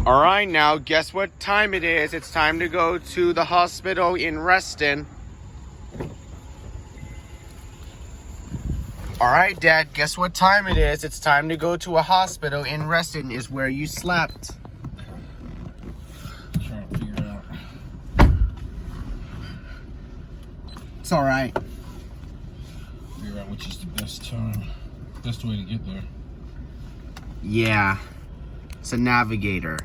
All right, now guess what time it is? It's time to go to the hospital in Reston. All right, Dad, guess what time it is? It's time to go to a hospital in Reston, is where you slept. I'm trying to figure it out. It's all right. Figure out which is the best way to get there. Yeah, it's a navigator.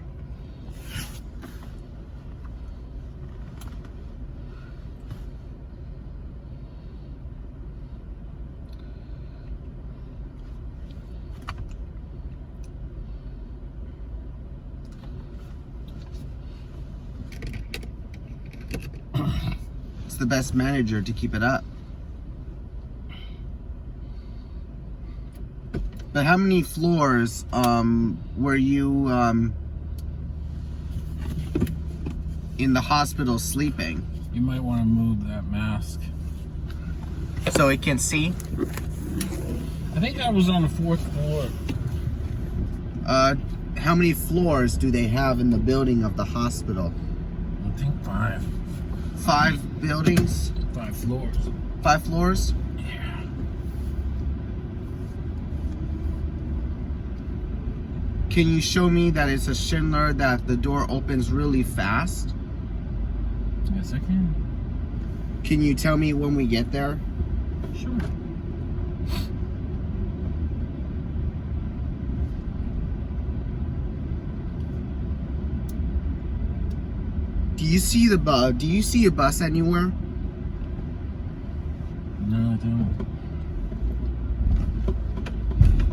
It's the best manager to keep it up. But how many floors were you in the hospital sleeping? You might want to move that mask. So it can see? I think I was on the 4th floor. How many floors do they have in the building of the hospital? I think 5. 5 buildings? 5 floors. 5 floors? Yeah. Can you show me that it's a Schindler that the door opens really fast? Yes, I can. Can you tell me when we get there? Sure. Do you see the bus? Do you see a bus anywhere? No, I don't.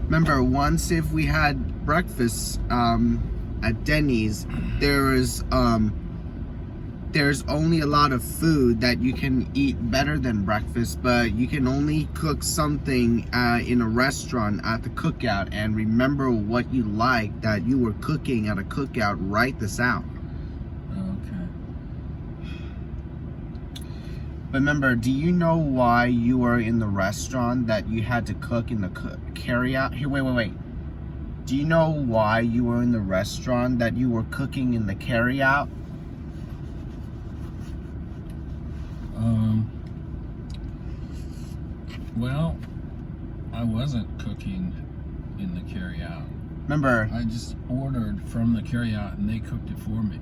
Remember, once if we had breakfast at Denny's, there's only a lot of food that you can eat better than breakfast, but you can only cook something in a restaurant at the cookout. And remember what you like that you were cooking at a cookout. Write this out. Remember, do you know why you were in the restaurant that you had to cook in the carry-out? Here, wait. Do you know why you were in the restaurant that you were cooking in the carry-out? Well, I wasn't cooking in the carry-out. Remember, I just ordered from the carry-out and they cooked it for me.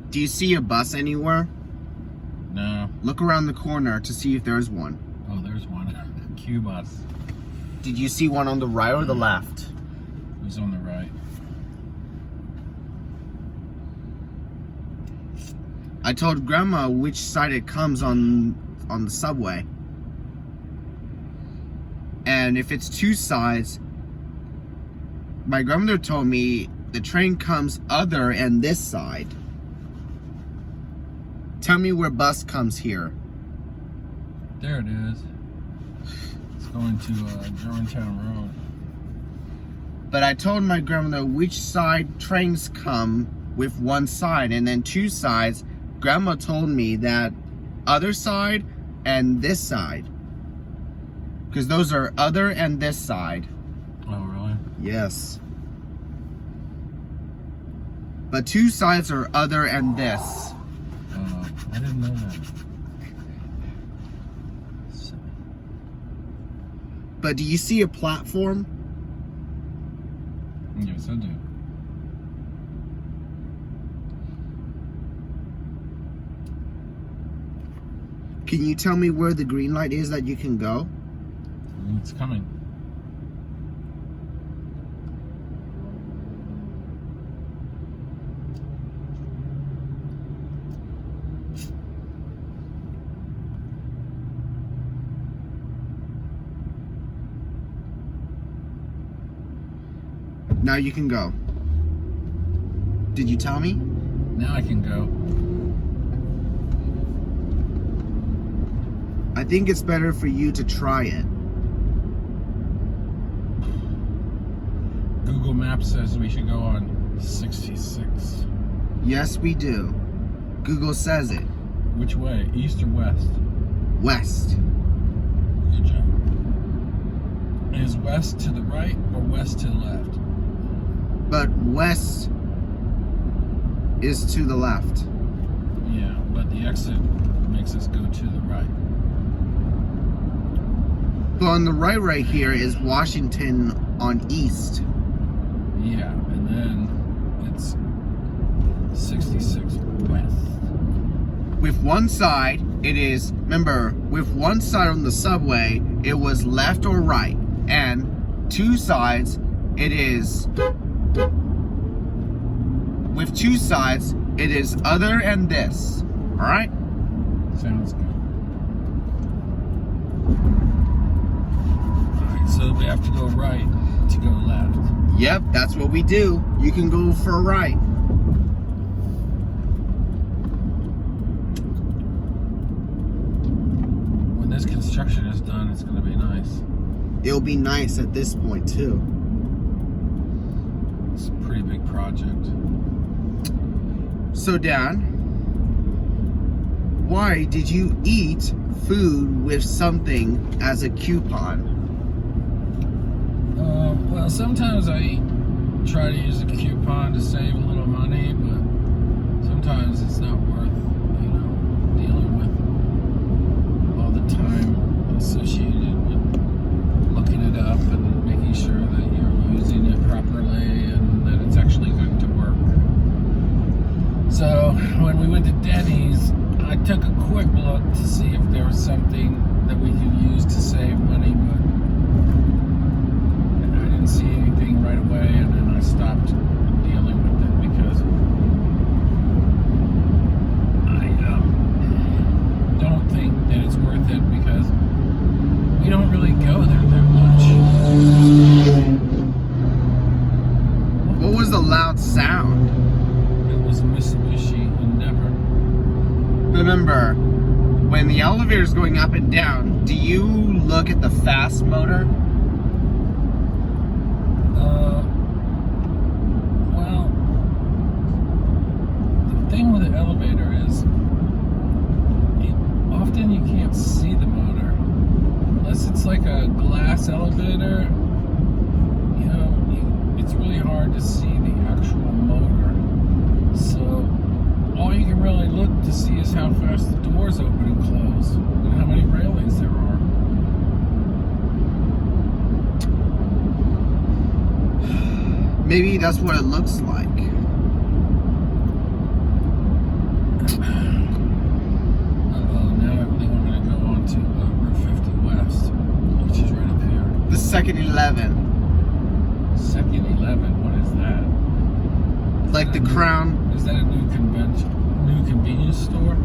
do you see a bus anywhere? No. Look around the corner to see if there's one. Oh, there's one. Q bus. Did you see one on the right or the left? It was on the right. I told Grandma which side it comes on the subway. And if it's 2 sides, my grandmother told me the train comes other and this side. Tell me where bus comes here. There it is. It's going to Germantown Road. But I told my grandmother which side trains come with 1 side, and then 2 sides. Grandma told me that other side and this side. Because those are other and this side. Oh, really? Yes. But 2 sides are other and this. I didn't know that. So. But do you see a platform? Yes, I do. Can you tell me where the green light is that you can go? It's coming. Now you can go. Did you tell me? Now I can go. I think it's better for you to try it. Google Maps says we should go on 66. Yes, we do. Google says it. Which way? East or west? West. Good job. Is west to the right or west to the left? But west is to the left. Yeah, but the exit makes us go to the right. But on the right here is Washington on east. Yeah, and then it's 66 west. With one side, it is, remember, with one side on the subway, it was left or right. And two sides, it is, with two sides, it is other and this. Alright? Sounds good. Alright, so we have to go right to go left. Yep, that's what we do. You can go for a right. When this construction is done, it's going to be nice. It'll be nice at this point too. It's a pretty big project. So Dan, why did you eat food with something as a coupon? Well, sometimes I try to use a coupon to save a little money, but sometimes it's not worth, dealing with all the time associated with looking it up and making sure that you're using it properly and that it's actually going to work. So when we went to Denny's, I took a quick look to see if there was something that we could use to save money, but I didn't see anything right away, and then I stopped dealing with it because I don't think that it's worth it because we don't really go there that much. What was the loud sound? It was a Mitsubishi Endeavor. Remember, when the elevator is going up and down, do you look at the fast motor? Well, the thing with the elevator is often you can't see the motor. Unless it's like a glass elevator, it's really hard to see the actual motor. So all you can really look to see is how fast the doors open and close and how many railings there are. Maybe that's what it looks like. Now I really want me to go on to Route 50 West, which is right up here. The second 11. Second 11, what is that? Like the Crown. Is that a new convenience store?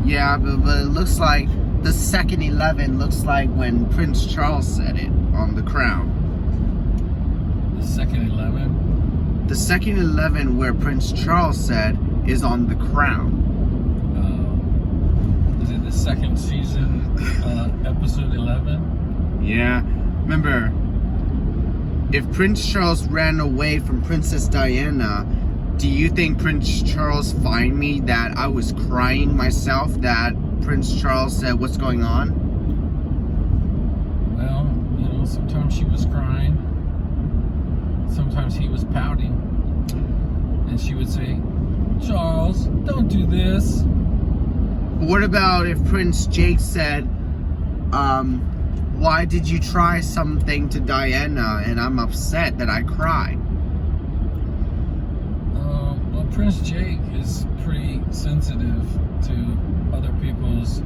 Yeah, but it looks like the second 11 looks like when Prince Charles said it on the Crown. The second 11? The second 11 where Prince Charles said is on the Crown. Is it the second season, episode 11? Yeah. Remember, if Prince Charles ran away from Princess Diana, do you think Prince Charles fined me that I was crying myself that Prince Charles said, "What's going on?" Well, sometimes she was crying. Sometimes he was pouting. And she would say, "Charles, don't do this." But what about if Prince Jake said, why did you try something to Diana and I'm upset that I cried? Well, Prince Jake is pretty sensitive to other people's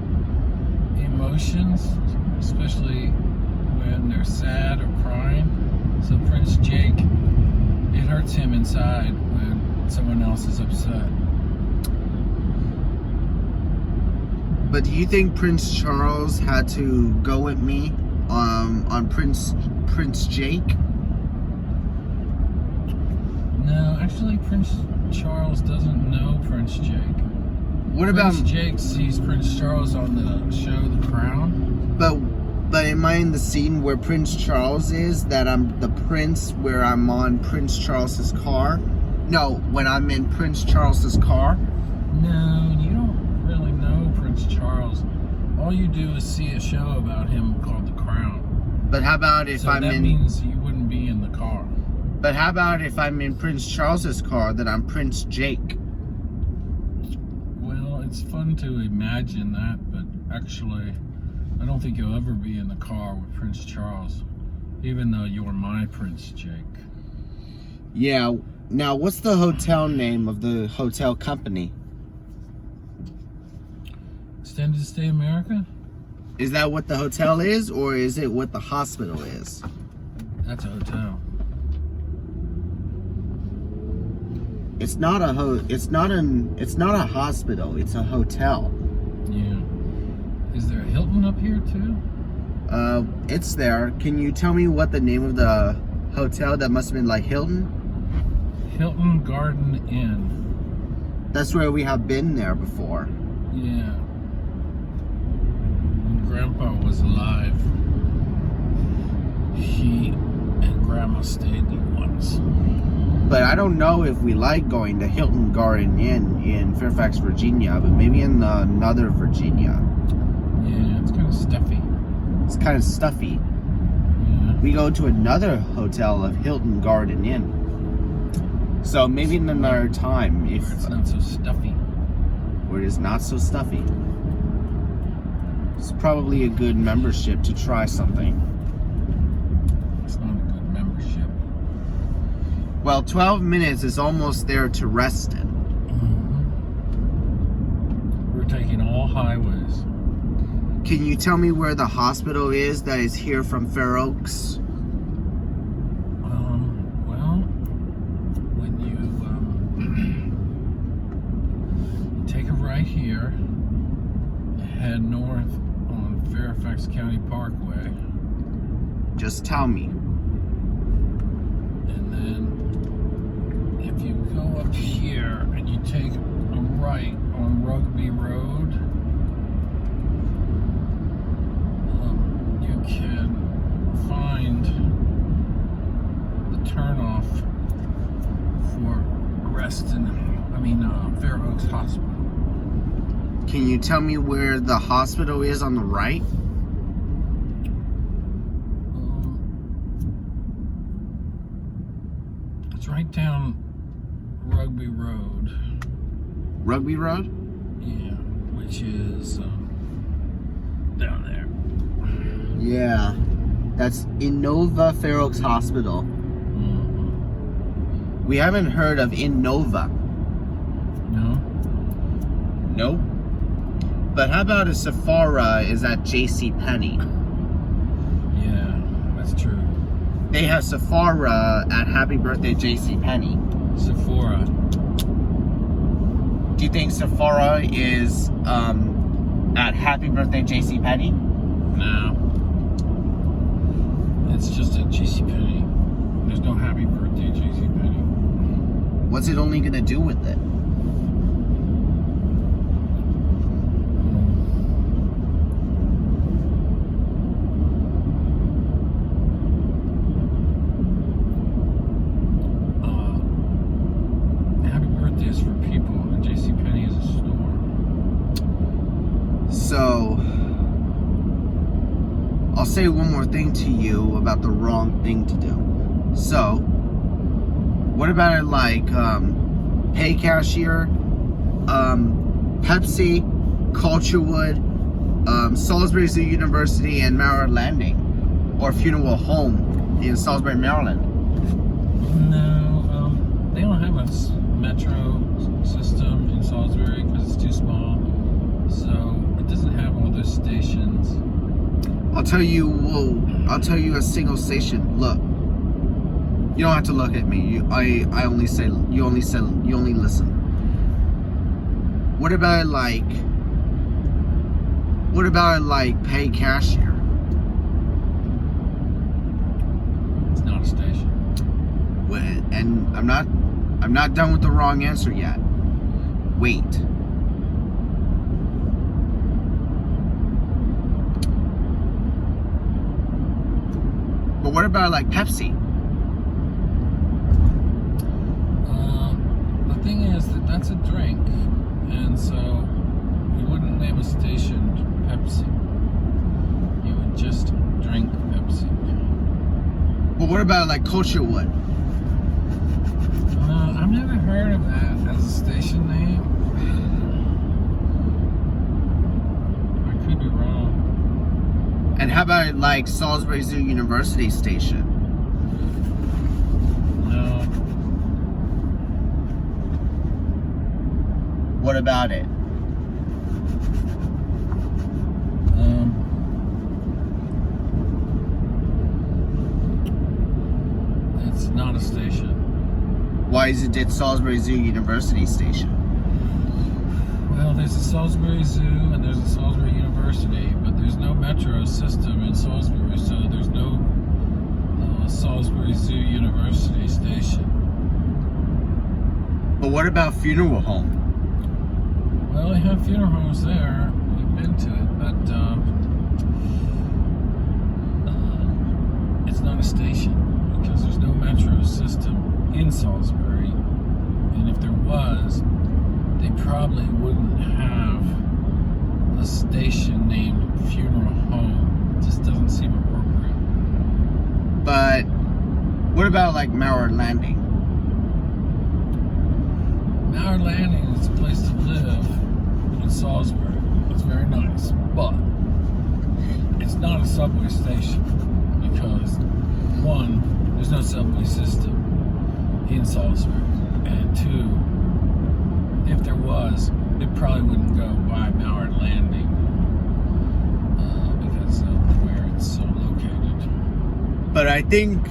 emotions, especially when they're sad or crying. So Prince Jake, it hurts him inside when someone else is upset. But do you think Prince Charles had to go at me on Prince Jake? No, actually Prince Charles doesn't know Prince Jake. What about Prince Jake sees Prince Charles on the show The Crown? But am I in the scene where Prince Charles is, that I'm the prince, where I'm on Prince Charles's car? No, when I'm in Prince Charles's car? No, you don't really know Prince Charles. All you do is see a show about him called The Crown. But how about if that means you wouldn't be in the car. But how about if I'm in Prince Charles's car, that I'm Prince Jake? it's fun to imagine that, but actually, I don't think you'll ever be in the car with Prince Charles, even though you're my Prince Jake. Yeah. Now, what's the hotel name of the hotel company? Extended Stay America? Is that what the hotel is, or is it what the hospital is? That's a hotel. It's not a hospital. It's a hotel. Yeah. Is there a Hilton up here too? It's there. Can you tell me what the name of the hotel? That must have been like Hilton. Hilton Garden Inn. That's where we have been there before. Yeah. When Grandpa was alive, he and Grandma stayed there once. But I don't know if we like going to Hilton Garden Inn in Fairfax, Virginia, but maybe in another Virginia. Yeah, it's kind of stuffy. It's kind of stuffy. Yeah. We go to another hotel of Hilton Garden Inn. So maybe in another time, if It's not so stuffy. where it is not so stuffy. It's probably a good membership to try something. It's not a good membership. Well, 12 minutes is almost there to Reston. We're taking all highways. Can you tell me where the hospital is that is here from Fair Oaks? Well, when you take a right here, head north on Fairfax County Parkway, Just tell me. and then if you go up here and you take a right on Rugby Road, you can find the turnoff for Fair Oaks Hospital. Can you tell me where the hospital is on the right? It's right down Rugby Road. Rugby Road? Yeah, which is down there. Yeah. That's Innova Fair Oaks Hospital. Mm-hmm. We haven't heard of Innova. No? Nope. But how about a Sephora is at JCPenney? Yeah, that's true. They have Sephora at Happy Birthday JCPenney. Sephora. Do you think Sephora is at Happy Birthday JCPenney? No. It's just at JCPenney. There's no Happy Birthday JCPenney. What's it only gonna do with it? Happy Birthday is for people, and JCPenney is a store. So, I'll say one more thing to you about the wrong thing to do. So, what about it like Pay Cashier, Pepsi, Culturewood, Salisbury Zoo University, and Maryland Landing, or Funeral Home in Salisbury, Maryland? No, they don't have a metro system in Salisbury because it's too small. So it doesn't have all those stations. I'll tell you a single station. Look, you don't have to look at me. I only say you only listen. What about it like Pay Cashier? It's not a station. And I'm not done with the wrong answer yet. Wait. But what about like Pepsi? The thing is that that's a drink, and so you wouldn't name a station Pepsi. You would just drink Pepsi. But what about like Culturewood? I've never heard of that as a station name. how about like Salisbury Zoo University Station? No. What about it? It's not a station. Why is it at Salisbury Zoo University Station? Well, there's a Salisbury Zoo and there's a Salisbury University, but there's no metro system in Salisbury, so there's no Salisbury Zoo University Station. But what about funeral home? Well, they have funeral homes there. We've been to it, but it's not a station because there's no metro system in Salisbury, and if there was, they probably wouldn't have a station named funeral home. It just doesn't seem appropriate. But what about like Mauer Landing? Mauer Landing is a place to live in Salisbury. It's very nice, but it's not a subway station because, one, there's no subway system in Salisbury, and two, if there was, it probably wouldn't go by Mauer Landing because of where it's so located. But I think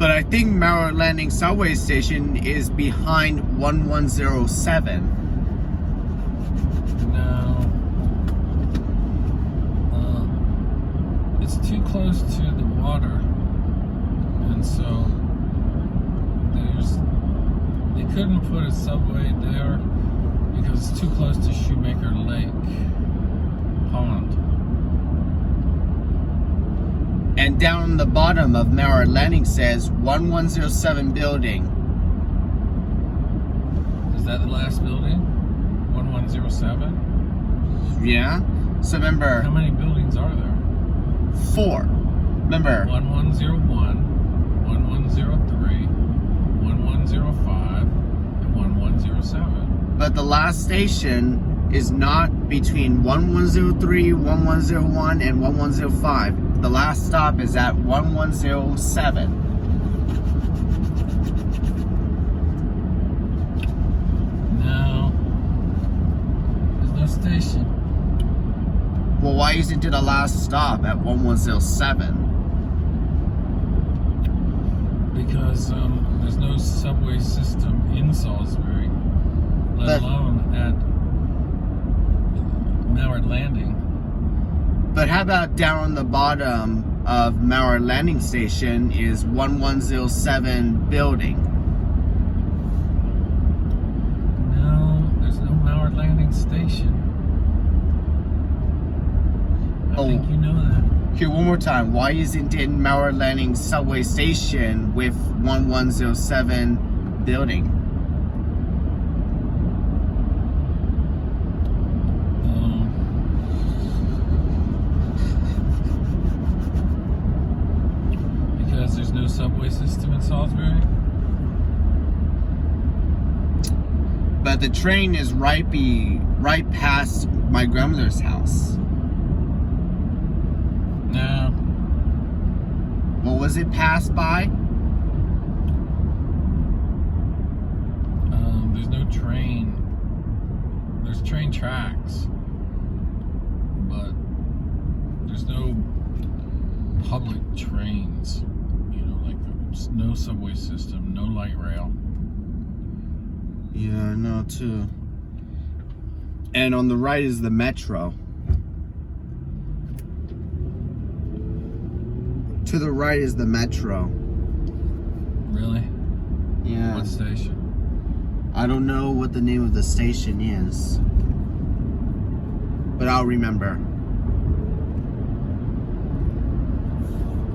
Mauer Landing subway station is behind 1107. No, it's too close to the water, and so they couldn't put a subway there because it's too close to Shoemaker Lake Pond. And down the bottom of Mauer Landing says 1107 building. Is that the last building? 1107? Yeah? So remember, How many buildings are there? 4. Remember, 1101, 1103, 1105, and 1107. but the last station is not between 1103, 1101, and 1105. The last stop is at 1107. No, there's no station. Well, why isn't it the last stop at 1107? Because there's no subway system in Salisbury, let alone at Mauer Landing. But how about down on the bottom of Mauer Landing Station is 1107 building? No, there's no Mauer Landing Station. I think you know that. Here, one more time. Why isn't it Mauer Landing subway station with 1107 building? Because there's no subway system in Salisbury. But the train is right past my grandmother's house. No. What was it passed by? There's no train. There's train tracks, but there's no public trains. You know, like there's no subway system, no light rail. Yeah, I know too. And on the right is the metro. To the right is the metro. Really? Yeah. What station? I don't know what the name of the station is, but I'll remember.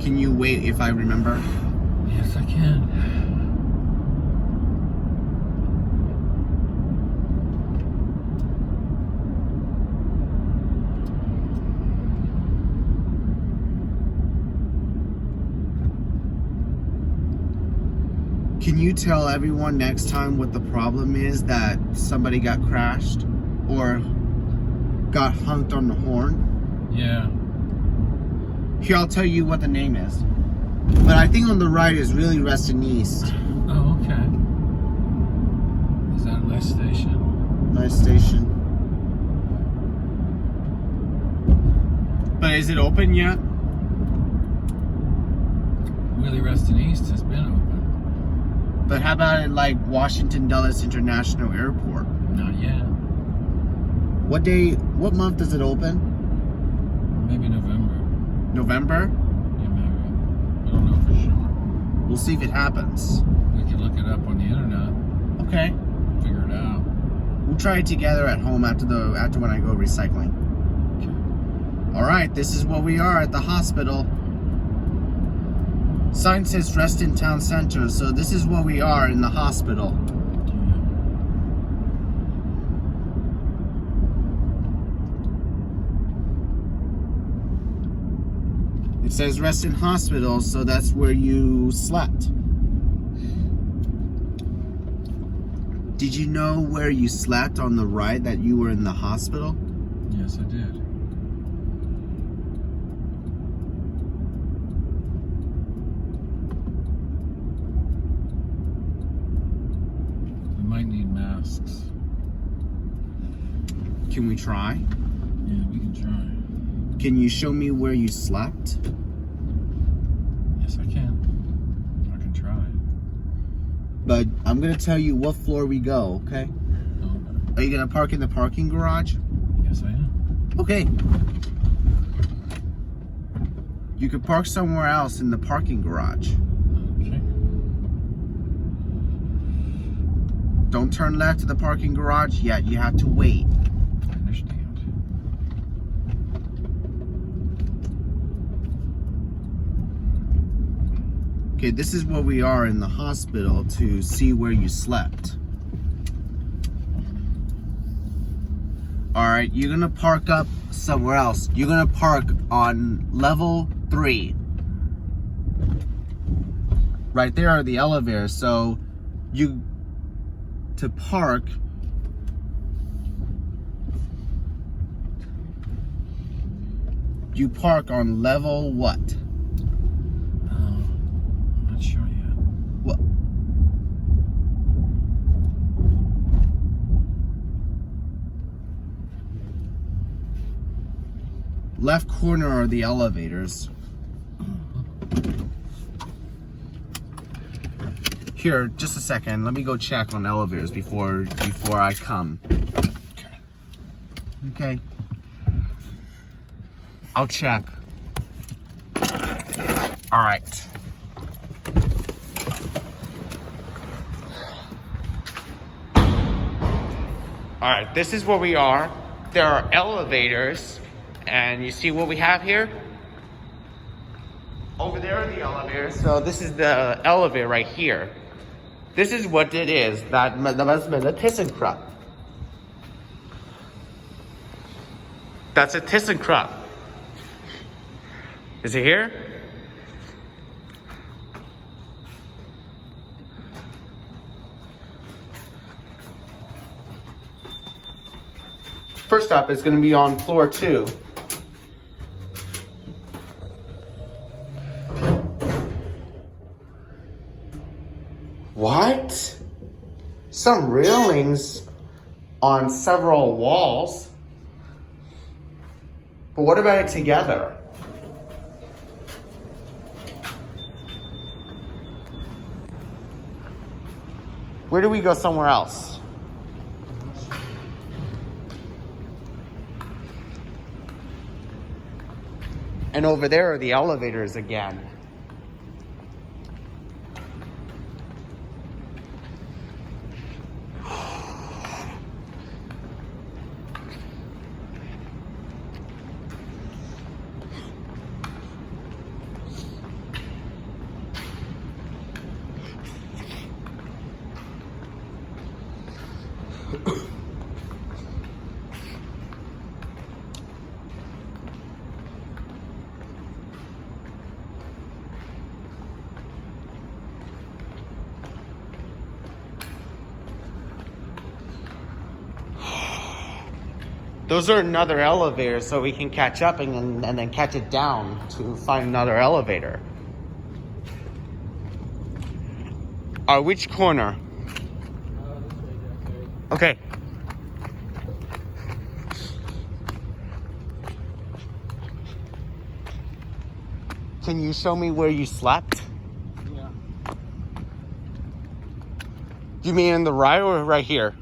Can you wait if I remember? Yes, I can. Can you tell everyone next time what the problem is that somebody got crashed or got honked on the horn? Yeah. Here, I'll tell you what the name is. But I think on the right is really Reston East. Oh, okay. Is that a nice station? Nice station. But is it open yet? Really, Reston East has been open. But how about at like Washington Dulles International Airport? Not yet. What month does it open? Maybe November. November? Yeah, maybe. I don't know for sure. We'll see if it happens. We can look it up on the internet. Okay. Figure it out. We'll try it together at home after when I go recycling. Okay. All right, this is what we are at the hospital. Sign says Reston Town Center, so this is what we are in the hospital. It says Reston Hospital, so that's where you slept. Did you know where you slept on the right that you were in the hospital? Yes, I did. We might need masks. Can we try? Yeah, we can try. Can you show me where you slept? Yes, I can. I can try. But I'm gonna tell you what floor we go, okay? Oh, Are you gonna park in the parking garage? yes, I am. Okay. You could park somewhere else in the parking garage. Okay. Don't turn left to the parking garage yet. You have to wait. I understand. Okay, this is where we are in the hospital to see where you slept. Alright, you're gonna park up somewhere else. You're gonna park on level 3. Right there are the elevators, so to park, you park on level what? I'm not sure yet. What? Left corner are the elevators. Here, just a second. Let me go check on elevators before I come. Okay. I'll check. All right. All right, this is where we are. There are elevators, and you see what we have here? Over there are the elevators. So this is the elevator right here. This is what it is. That must be the ThyssenKrupp. That's a ThyssenKrupp. Is it here? First up, it's going to be on floor 2. What? Some railings on several walls. But what about it together? Where do we go somewhere else? And over there are the elevators again. Those are another elevator, so we can catch up and then catch it down to find another elevator. Which corner? Okay. Can you show me where you slept? Yeah. You mean in the right or right here?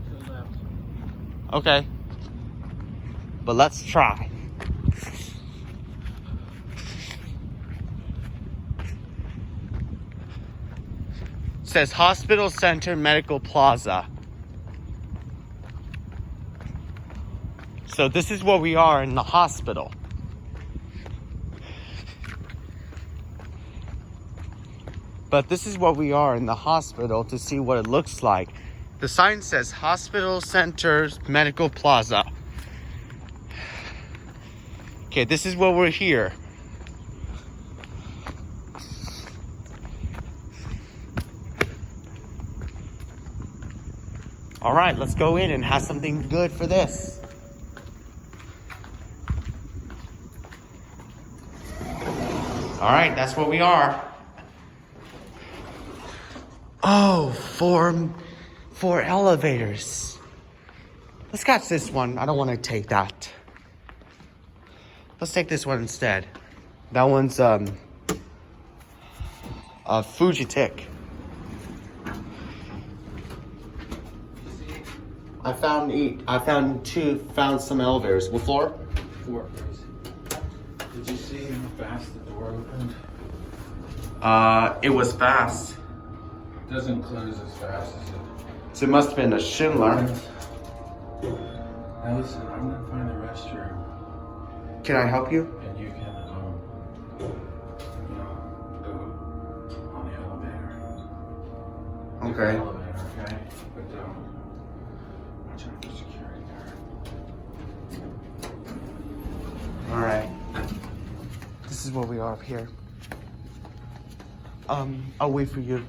To the left. Okay. But let's try. It says Hospital Center Medical Plaza. So this is where we are in the hospital. But this is what we are in the hospital to see what it looks like. The sign says Hospital Center Medical Plaza. Okay, this is where we're here. All right, let's go in and have something good for this. All right, that's where we are. Oh, four elevators. Let's catch this one. I don't want to take that. Let's take this one instead. That one's a Fujitik. I found some elevators. What floor? 4, please. Did you see how fast the door opened? It was fast. Doesn't close as fast as it. So it must have been a Schindler. Now listen, I'm gonna find the restroom, Can I help you? and you can go on the elevator. Okay. The elevator, okay? But watch out for security guard. All right. This is where we are up here. I'll wait for you.